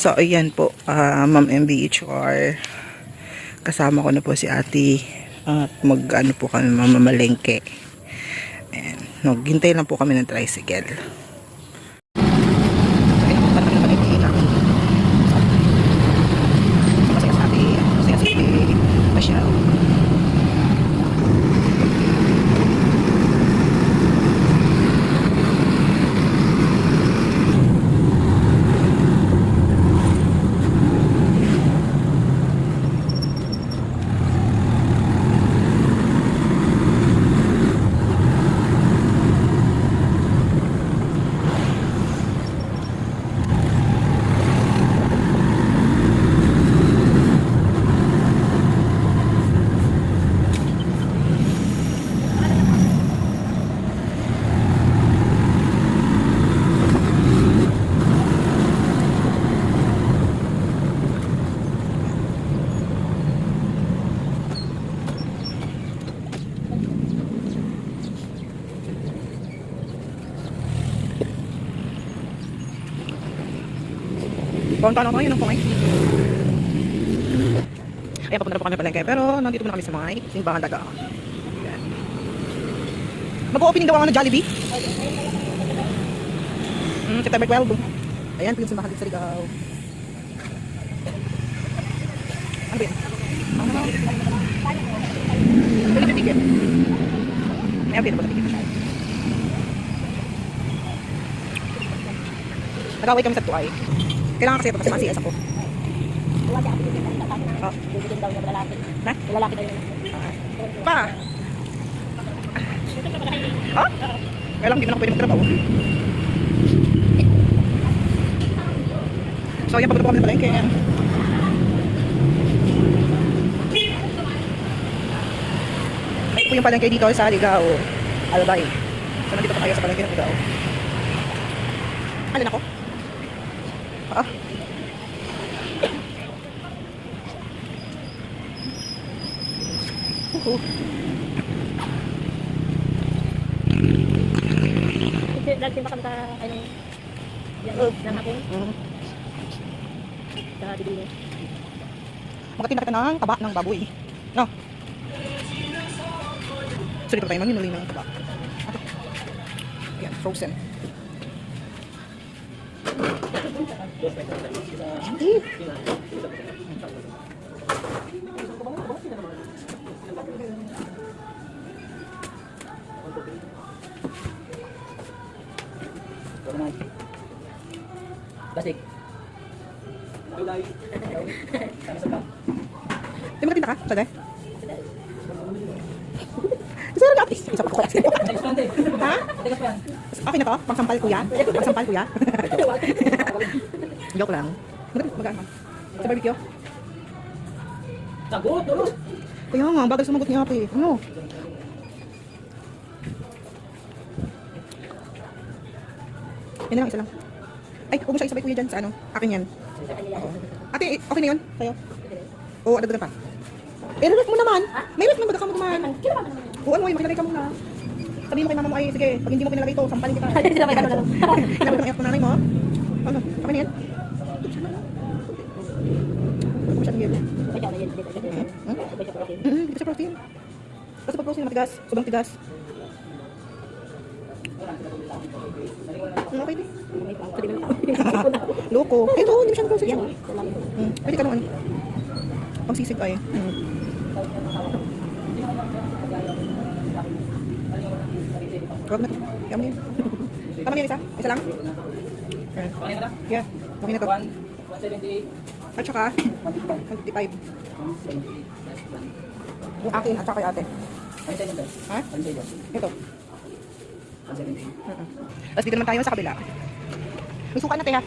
So, ayan po, Ma'am MBHR. Kasama ko na po si ate. At mag-ano po kami, mamamalengke. Ayan. Naghintay lang po kami ng tricycle. Ayan po, parang kami nakikita. Masaya sa ate. Masaya sa ate. Masyal. Punta na tayo ng Pungay. Ayan, papunta na po kami palengke. Pero nandito muna kami sa mga simbahan daga. Ayan. Mag-opening daw ang Jollibee. September 12. Ayan, po yung simbahan dito sa Ligaw. Ano ba yan? Pwede yung ticket. Ayan, pwede po sa ticket. Nag-away kami sa tuay. Kailangan kasi ito kasi ma-CS ako. Oh. Bibigyan daw niya lalaki. Ha? Lalaki daw niya. Pa! Ha? Kaya lang, hindi mo na pwede magtrabaho. So, ayan, papunta po kami sa palengke. Ito po yung palengke dito sa Ligaw. Albay. So, nandito pa tayo sa palengke ng Ligaw. Alin ako? Ah. Nagsimba kami sa ano yan ng hapon. Sa bibili. Makatinda kita ng taba ng baboy. No? So, dito tayo manginuli ng taba. Ito. Ayan, frozen. Basik. Di ba tinda ka? Saan eh? Isa lang natin. Isa pa ko. Ha? Okay na to? Pangsampal kuya? Pangsampal kuya? Joke lang. Magaan man. Sa barbecue? Sagot, tulog. Kaya nga, bagal sumagot niya ate. Ano? Yan na lang, isa lang. Ay, huwag mo siya isabay kuya dyan sa ano. Akin yan. Oo. Ate, okay na yun? Sa'yo? Oo, adagdagan pa. Eh, ref mo naman. May ref naman, baga ka mo kumahan. Oo, ano, makinagay ka muna. Sabihin mo kay mama mo, ay, sige, pag hindi mo kinalagay ito, sampalin kita. Hindi naman ganun lang. Kinalagay ng ayak ng nanay mo. Ano, okay na yan? Huwag mo siya tingin. Hindi sa protein. Kasi pag protein, matigas. Sobrang tigas. Okay din. Loko. Ito, hindi mo siya na-process yun. Pwede ka naman. Pang sisig ay. Huwag na ito. Kaya mo yun. Tama niya isa? Isa lang? Yeah. Okay na ito. 178. At saka, 155. Yung akin at saka kay ate. Ha? Ito. Tapos dito naman tayo sa kabila. May suka na tayo ha.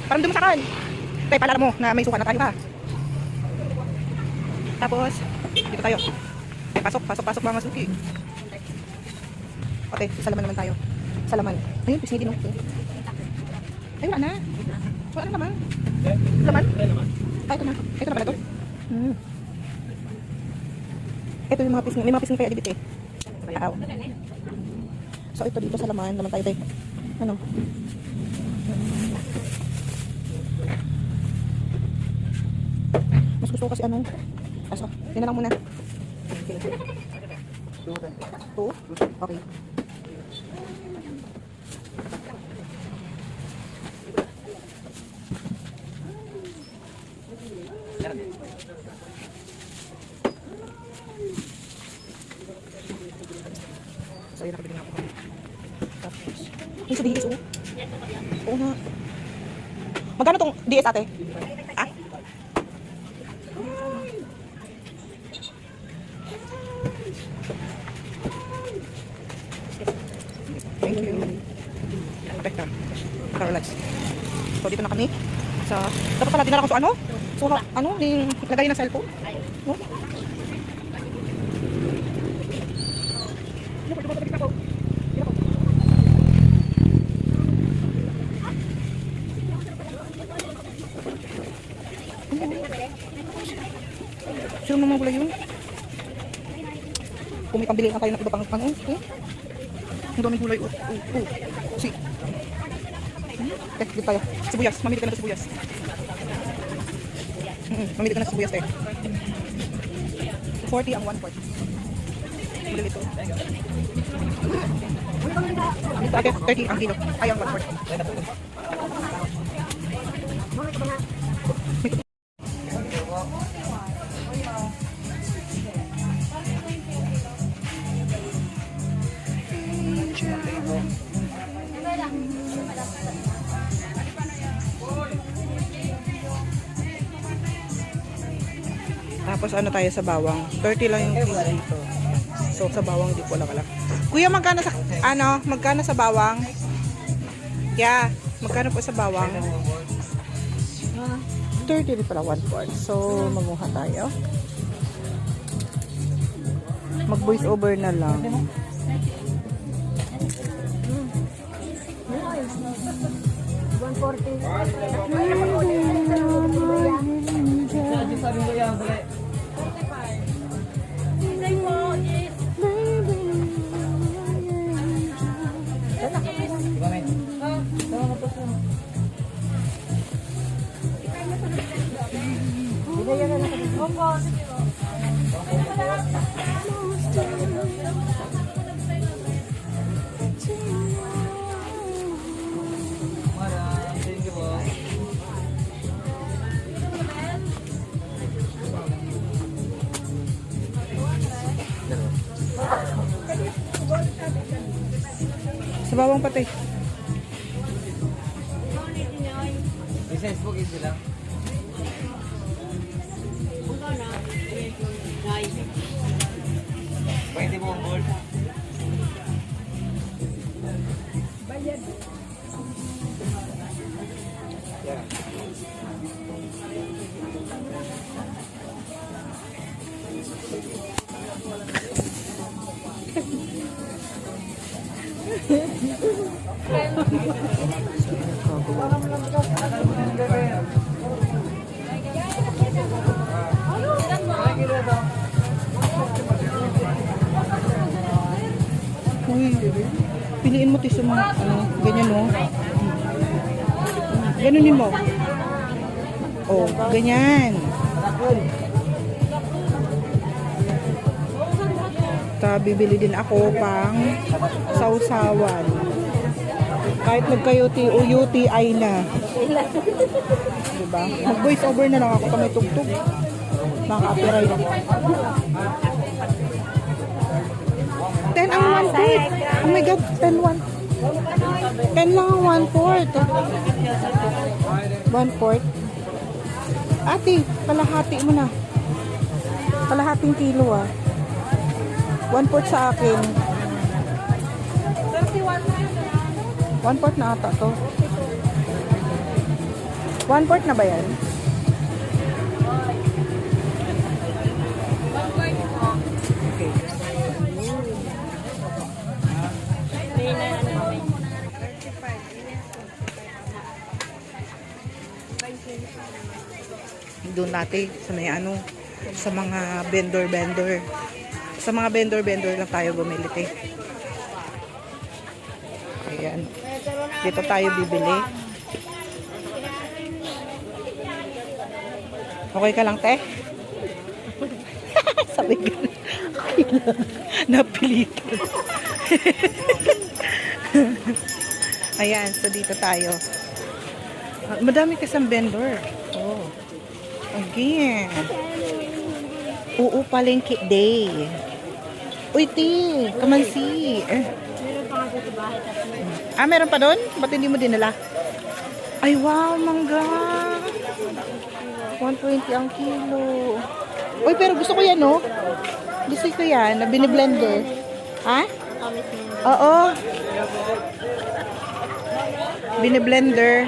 Parang dumasakan. Tayo paalala mo na may suka na tayo ha. Tapos, dito tayo. Ay, pasok mga suki. Okay, salaman naman tayo. Salaman. Ayun, pisngi din. Ay, wala na. Wala na naman. Laman? Ay, ito na. Ito na pala ito. Ito yung mga pisngi. May mga pisngi kaya dito eh. Aw. So, ito dito sa laman. Laman tayo tayo. Ano? So kasi ano, aso, yan na lang muna. Okay. 2? Okay. So, yun, nakabili na ako. Tapos, yung sa DS, oh. Oo nga. Magkano tong DS, ate? Ah? Thank you. Teka. Relax. So, dito na kami. Sa, dapat pala dinala ko sa ano? So, ano? Lagay ng cellphone? No? Sino naman gulay yun? Kung may pambili na tayo ng iba pang ano? Ang daming gulay. Si. Dito tayo. Sibuyas. Mamili ka na ng sibuyas. Mamili ka na ng sibuyas, 40 ang 1 quart. Bili ito. Dito ate, 30 ang kilo. Ay, ang 1 quart. Tapos ano tayo sa bawang? 30 lang yung kilo dito. So sa bawang hindi ko wala. Kuya, magkano sa magkano sa bawang? Yeah, magkano po sa bawang? 30 din pala 1 quart. So mamuha tayo. Mag voice over na lang. Sa bawang patay. Facebook is lang. Pwede mo ang gold. Yeah. Uy, piliin mo tiso mga ganyan mo. Ganunin mo. Oh, ganyan. Bibili din ako pang sausawan. Kahit magka-UTI o UTI na. Diba? Mag-voice over na lang ako pa may tugtog. Maka-copyright ako. 10 ang 1 quart. Oh my God, 10 lang ang 1 quart. 1 quart. Ate, kalahati mo na. Kalahating kilo 1 quart sa akin. 1 quart na ata to. 1 quart na ba yan? Okay. Doon natin sa may sa mga vendor. Sa mga vendor lang tayo bumili, te. Ayan. Dito tayo bibili. Okay ka lang, te? Sabi ka. Napilitan. Ayan, so dito tayo. Madami kasang vendor. Oh. Again. Oo, palengke day. Uy, ti, kamansi. Meron pa nga sa bahay. Ah, meron pa doon? Ba't hindi mo dinala? Ay, wow, mangga. 120 ang kilo. Uy, pero gusto ko yan, no? Gusto ko yan, na biniblender. Ha? Kamis mo. Oo. Biniblender.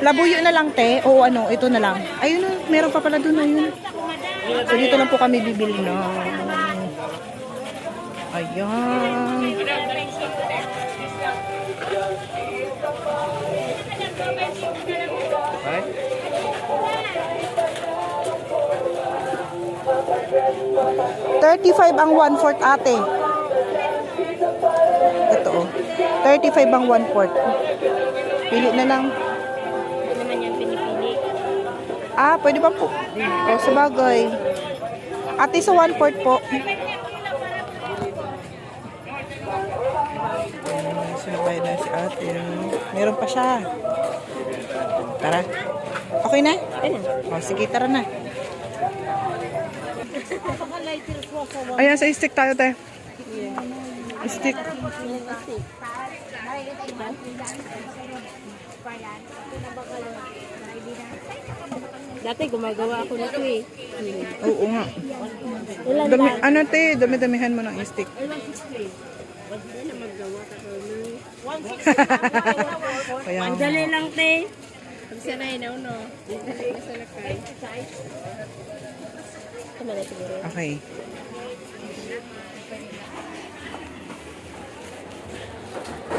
Labuyo na lang, te. Oo, ano, ito na lang. Ayun, meron pa pala doon, ayun. So, dito lang po kami bibili na. Ayan. Ay? 35 ang 1/4 ate. Ito oh. 35 ang 1/4. Pili na lang. Ito naman yan pinipili. Ah, pwede ba po? Oh, sabagay. Ate, sa 1/4 po. Sinabay na si ate. Meron pa siya. Tara. Okay na? Oh, sige, tara na. Ayan, sa stick tayo, te. Stick. Dati gumagawa ako nito eh. Oo nga. Ilan Dami, ba? ano, te, dami-damihan mo ng stick. Kaya, Ang dali lang, te. Pag sanay na, no? Tama na siguro. okay.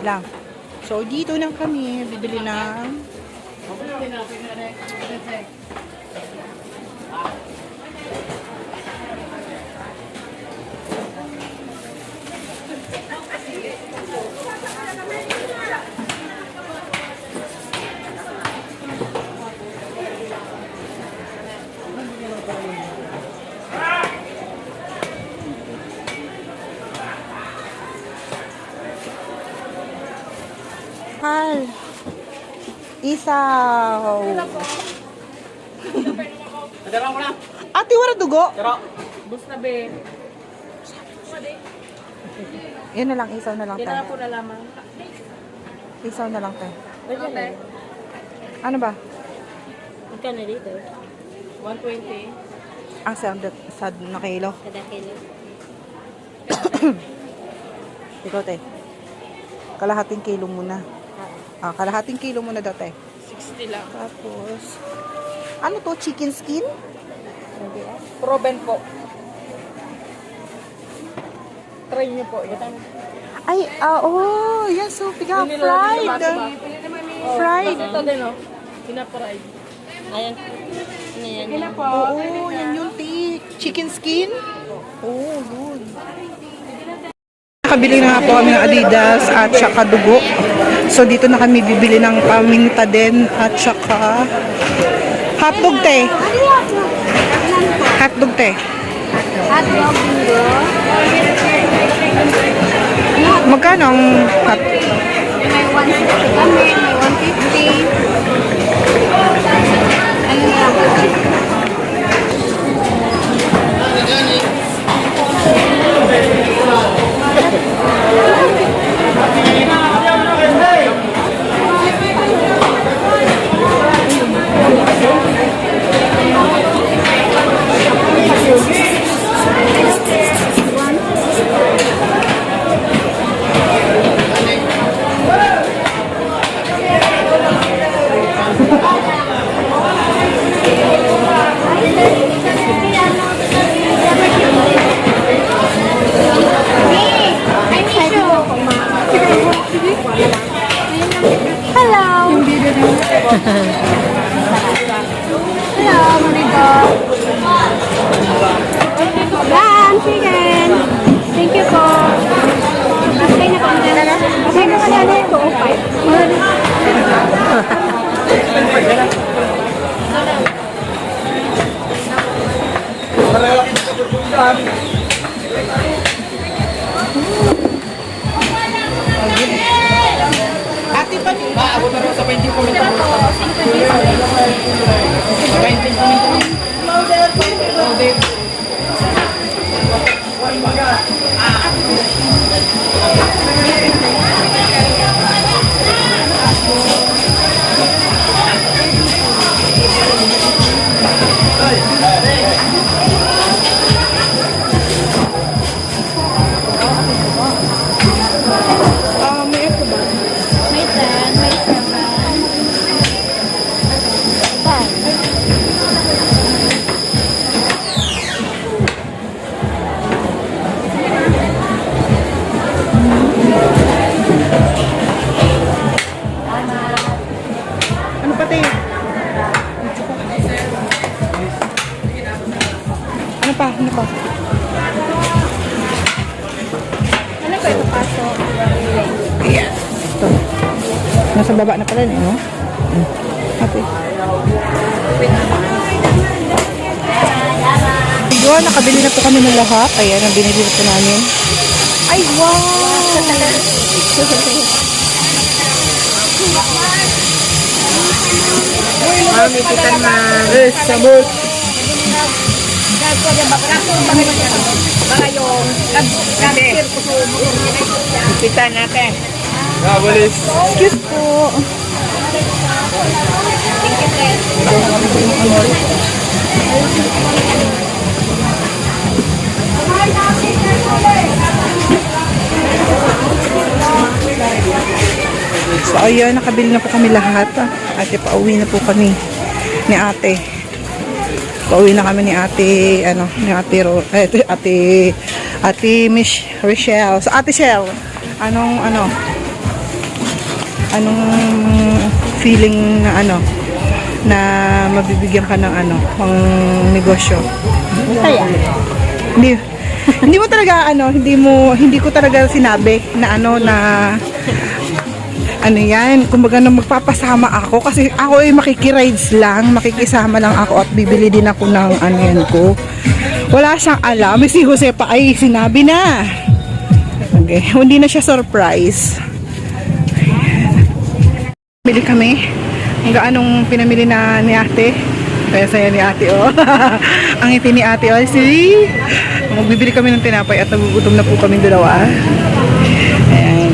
Lang. So, dito lang kami. Bibili ng hal. Isaw. Nadara mo na. Ate, wala dugo. Tara. Basta be. Yan na lang, isaw na lang tayo. Kailangan ko na lamang. Isaw na lang tayo. Okay. Ano ba? Magkano dito? 120. Ang sad na kilo. Kada kilo. Ikaw, te. Kalahating kilo muna. Ah, kalahating kilo muna daw, te. 60 lang. Tapos, ano to? Chicken skin? Proven po. Try nyo po. Ay, oh, yan, so, piga, fried. Fried. Ito din, no? Pinapried. Ayan. Ano yan? Yan. Oo, yan yung tea. Chicken skin? Oo, good. Nakabili na nga po kami ng Adidas at saka dugo. So, dito na kami bibili ng paminta din at saka hotdog, te. Hotdog, te. Hotdog, bingo. Magkano ang hot? May 160 kami, may 150. Ano na lang? Hello, Marigo. Yan, chicken. Thank you po. Okay na po. Okay na pala na ito. Okay. Tiffany. Abot na rin sa 20 comment. Sa 20 comment. May ito ba? May 10, may 7. Ano pati? Ano pa? Ano pa? Ano ba ito paso? Ito. Nasa baba na pala no? Ate. Yun, nakabili na po kami ng lahat. Ayan, ang binili na po namin. Ay, wow! Mami, kita na. Sabot. Kita natin. Kabalis. Excuse po. So, ayun, nakabili na po kami lahat. Ate, pauwi na po kami ni ate. Pauwi na kami ni ate, ni ate Miss Rochelle. So, ate Shell, anong feeling na mabibigyan ka ng pang negosyo? Masaya. Hindi mo talaga hindi ko talaga sinabi na yan, kumbaga na magpapasama ako kasi ako ay makikirides lang, makikisama lang ako at bibili din ako ng yan ko. Wala siyang alam, si Jose pa ay sinabi na. Okay, hindi na siya surprise. Bili kami. Hanggang anong pinamili na ni ate. Kaya saya ni ate, oh. Ang ngiti ni ate, oh. See? Magbibili kami ng tinapay at nagugutom na po kami dalawa. Ayan.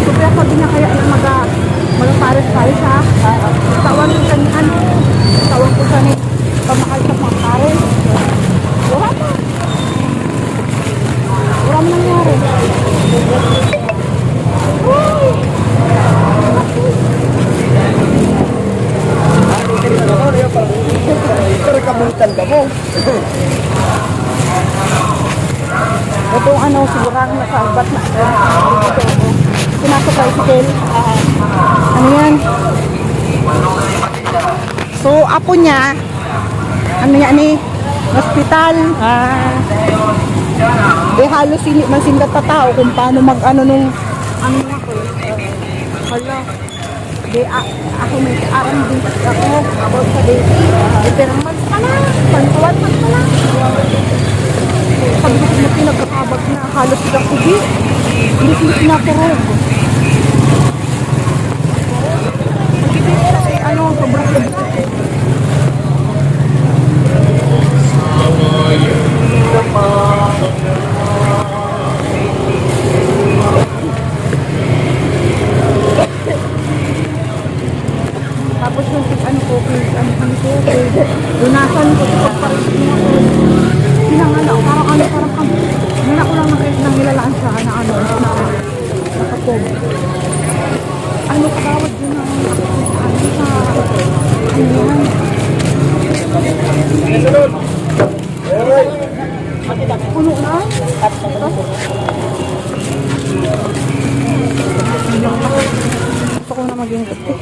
Sobra pag na kaya na magapares-pares ha. Tawan ko kanihan. Tawan ko sa ni pamahal sa pangpares. Wala pa. Wala mo nangyari. Pero kabutan ka mo. Itong sigurang nasalbat na. Pinasok tricycle. Ano yan? So, apo niya, hospital. Halos masindat pa tao kung paano nung hala. Ako may aram din ako about sa baby. Perang months pa na. 1 months pa na. Sabi ko na pinagkakabag na halos sila kubi. Hindi sila pinaturog. Magkibig kasi sobrang labis. Tapos yung dunasan ko sa pagparisip mo ako. Pinangalaw, parang ngayon ako lang nangilalaan siya na nakapob. Kawad yun na puno na? Gusto ko na maging kape.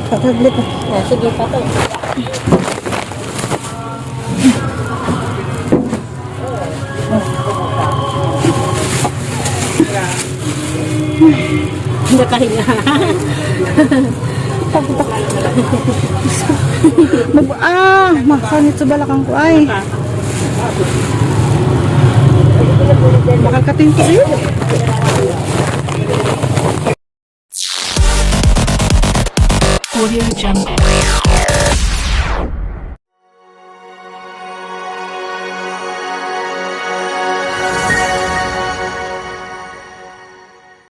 Saglit na. Sige pa to. Nakahinga. pagod ako. Makanit sa balakang ko ay. Bakal katin ko eh. Audio Jungle.